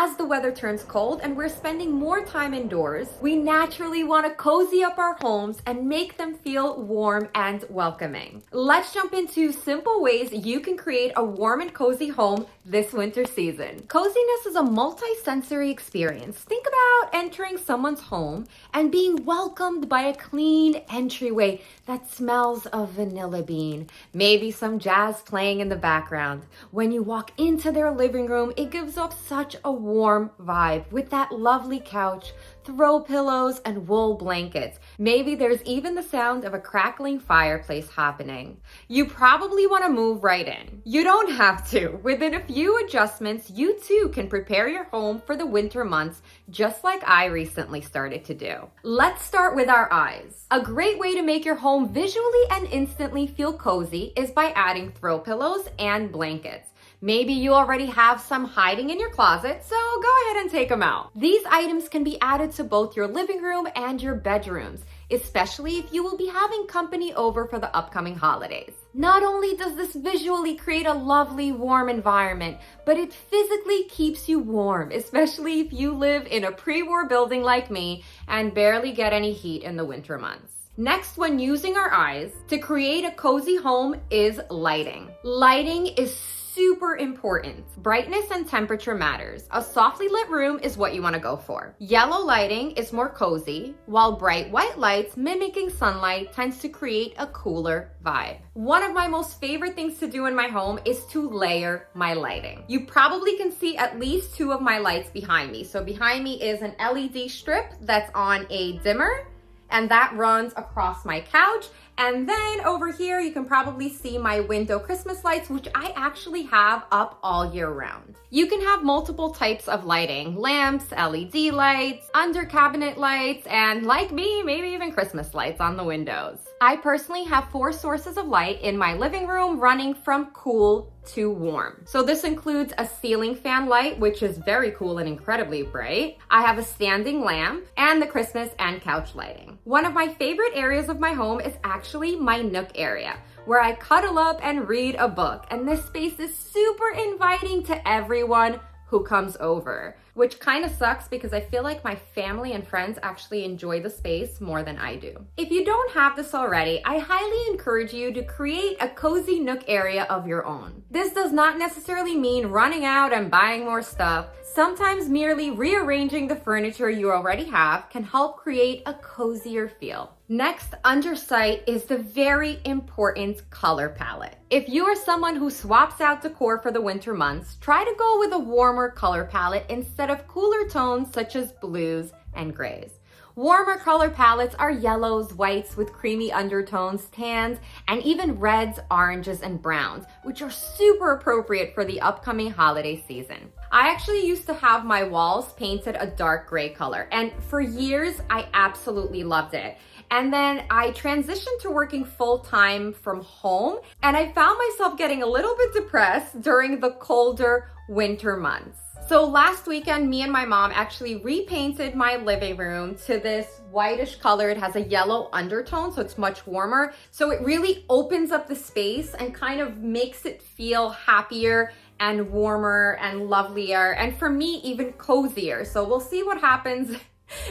As the weather turns cold and we're spending more time indoors, we naturally want to cozy up our homes and make them feel warm and welcoming. Let's jump into simple ways you can create a warm and cozy home this winter season. Coziness is a multi-sensory experience. Think about entering someone's home and being welcomed by a clean entryway that smells of vanilla bean, maybe some jazz playing in the background. When you walk into their living room, it gives off such a warm vibe with that lovely couch, throw pillows, and wool blankets. Maybe there's even the sound of a crackling fireplace happening. You probably want to move right in. You don't have to. Within a few adjustments, you too can prepare your home for the winter months, just like I recently started to do. Let's start with our eyes. A great way to make your home visually and instantly feel cozy is by adding throw pillows and blankets. Maybe you already have some hiding in your closet, so go ahead and take them out. These items can be added to both your living room and your bedrooms, especially if you will be having company over for the upcoming holidays. Not only does this visually create a lovely, warm environment, but it physically keeps you warm, especially if you live in a pre-war building like me and barely get any heat in the winter months. Next, when using our eyes to create a cozy home is lighting. Lighting is super important. Brightness and temperature matters. A softly lit room is what you want to go for. Yellow lighting is more cozy, while bright white lights mimicking sunlight tends to create a cooler vibe. One of my most favorite things to do in my home is to layer my lighting. You probably can see at least two of my lights behind me. So behind me is an LED strip that's on a dimmer, and that runs across my couch. And then over here, you can probably see my window Christmas lights, which I actually have up all year round. You can have multiple types of lighting: lamps, LED lights, under cabinet lights, and like me, maybe even Christmas lights on the windows. I personally have 4 sources of light in my living room running from cool to warm. So this includes a ceiling fan light, which is very cool and incredibly bright. I have a standing lamp and the Christmas and couch lighting. One of my favorite areas of my home is actually my nook area, where I cuddle up and read a book. And this space is super inviting to everyone who comes over, which kind of sucks because I feel like my family and friends actually enjoy the space more than I do. If you don't have this already, I highly encourage you to create a cozy nook area of your own. This does not necessarily mean running out and buying more stuff. Sometimes merely rearranging the furniture you already have can help create a cozier feel. Next, under sight is the very important color palette. If you are someone who swaps out decor for the winter months, try to go with a warmer color palette instead of cooler tones such as blues and grays. Warmer color palettes are yellows, whites with creamy undertones, tans, and even reds, oranges, and browns, which are super appropriate for the upcoming holiday season. I actually used to have my walls painted a dark gray color, and for years, I absolutely loved it. And then I transitioned to working full-time from home, and I found myself getting a little bit depressed during the colder winter months. So last weekend, me and my mom actually repainted my living room to this whitish color. It has a yellow undertone, so it's much warmer. So it really opens up the space and kind of makes it feel happier and warmer and lovelier, and for me, even cozier. So we'll see what happens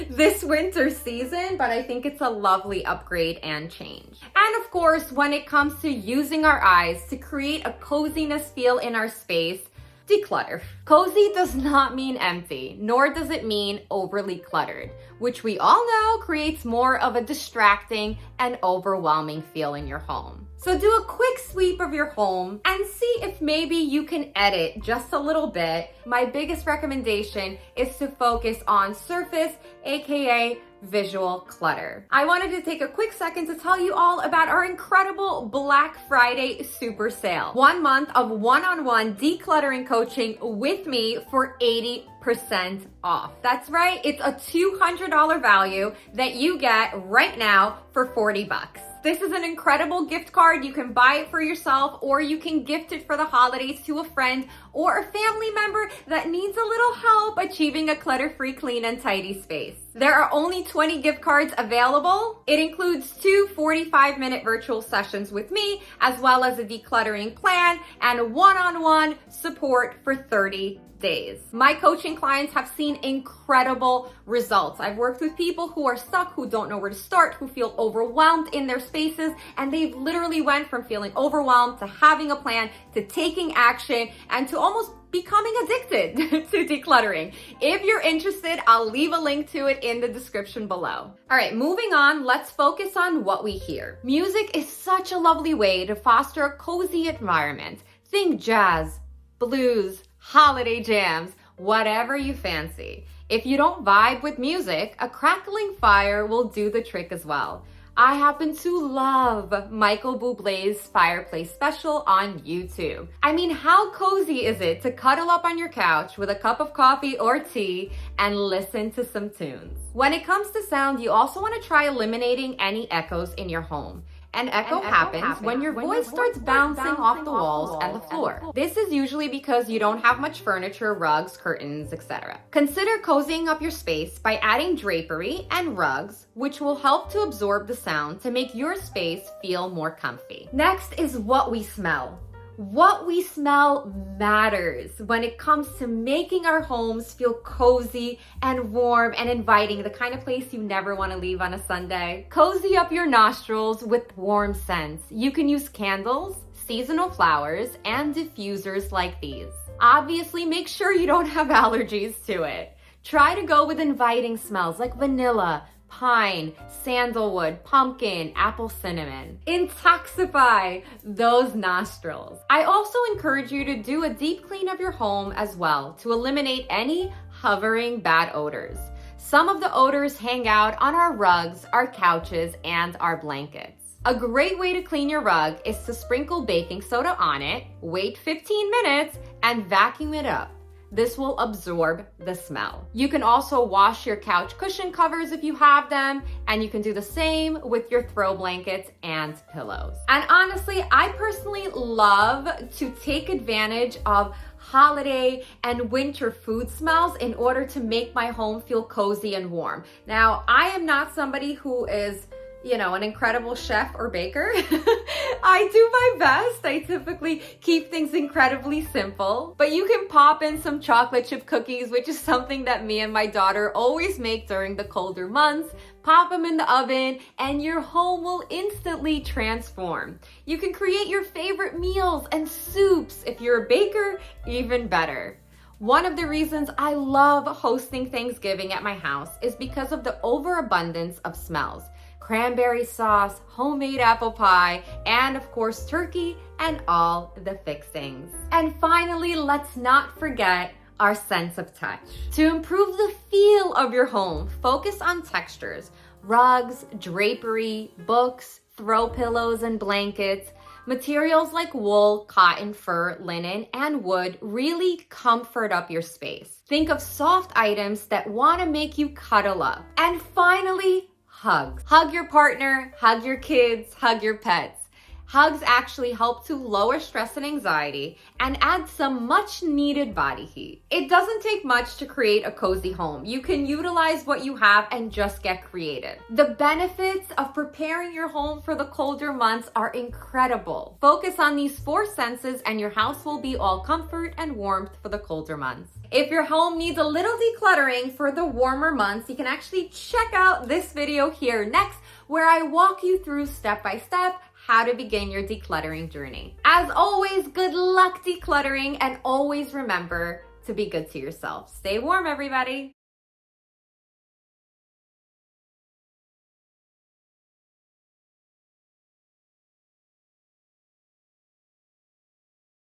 this winter season, but I think it's a lovely upgrade and change. And of course, when it comes to using our eyes to create a coziness feel in our space, declutter. Cozy does not mean empty, nor does it mean overly cluttered, which we all know creates more of a distracting and overwhelming feel in your home. So do a quick sweep of your home and see if maybe you can edit just a little bit. My biggest recommendation is to focus on surface, aka visual clutter. I wanted to take a quick second to tell you all about our incredible Black Friday super sale. 1 month of one-on-one decluttering coaching with me for 80% off. That's right, it's a $200 value that you get right now for 40 bucks. This is an incredible gift card. You can buy it for yourself, or you can gift it for the holidays to a friend or a family member that needs a little help achieving a clutter-free, clean, and tidy space. There are only 20 gift cards available. It includes 2 45-minute virtual sessions with me, as well as a decluttering plan and one-on-one support for 30 days. My coaching clients have seen incredible results. I've worked with people who are stuck, who don't know where to start, who feel overwhelmed in their spaces, and they've literally went from feeling overwhelmed to having a plan to taking action and to almost becoming addicted to decluttering. If you're interested, I'll leave a link to it in the description below. All right, moving on, let's focus on what we hear. Music is such a lovely way to foster a cozy environment. Think jazz, blues, holiday jams, whatever you fancy. If you don't vibe with music, a crackling fire will do the trick as well. I happen to love Michael Bublé's fireplace special on YouTube. I mean, how cozy is it to cuddle up on your couch with a cup of coffee or tea and listen to some tunes? When it comes to sound, you also want to try eliminating any echoes in your home. An echo happens when your voice starts bouncing off the walls and the floor. This is usually because you don't have much furniture, rugs, curtains, etc. Consider cozying up your space by adding drapery and rugs, which will help to absorb the sound to make your space feel more comfy. Next is what we smell. What we smell matters when it comes to making our homes feel cozy and warm and inviting, the kind of place you never want to leave on a Sunday. Cozy up your nostrils with warm scents. You can use candles, seasonal flowers, and diffusers like these. Obviously, make sure you don't have allergies to it. Try to go with inviting smells like vanilla, pine, sandalwood, pumpkin, apple cinnamon. Intoxify those nostrils. I also encourage you to do a deep clean of your home as well to eliminate any hovering bad odors. Some of the odors hang out on our rugs, our couches, and our blankets. A great way to clean your rug is to sprinkle baking soda on it, wait 15 minutes, and vacuum it up. This will absorb the smell. You can also wash your couch cushion covers if you have them, and you can do the same with your throw blankets and pillows. And honestly, I personally love to take advantage of holiday and winter food smells in order to make my home feel cozy and warm. Now, I am not somebody who is an incredible chef or baker. I do my best. I typically keep things incredibly simple, but you can pop in some chocolate chip cookies, which is something that me and my daughter always make during the colder months. Pop them in the oven and your home will instantly transform. You can create your favorite meals and soups. If you're a baker, even better. One of the reasons I love hosting Thanksgiving at my house is because of the overabundance of smells. Cranberry sauce, homemade apple pie, and of course turkey and all the fixings. And finally, let's not forget our sense of touch. To improve the feel of your home, focus on textures, rugs, drapery, books, throw pillows and blankets. Materials like wool, cotton, fur, linen, and wood really comfort up your space. Think of soft items that want to make you cuddle up. And finally, hugs. Hug your partner, hug your kids, hug your pets. Hugs actually help to lower stress and anxiety and add some much needed body heat. It doesn't take much to create a cozy home. You can utilize what you have and just get creative. The benefits of preparing your home for the colder months are incredible. Focus on these 4 senses and your house will be all comfort and warmth for the colder months. If your home needs a little decluttering for the warmer months, you can actually check out this video here next, where I walk you through step by step how to begin your decluttering journey. As always, good luck decluttering, and always remember to be good to yourself. Stay warm, everybody.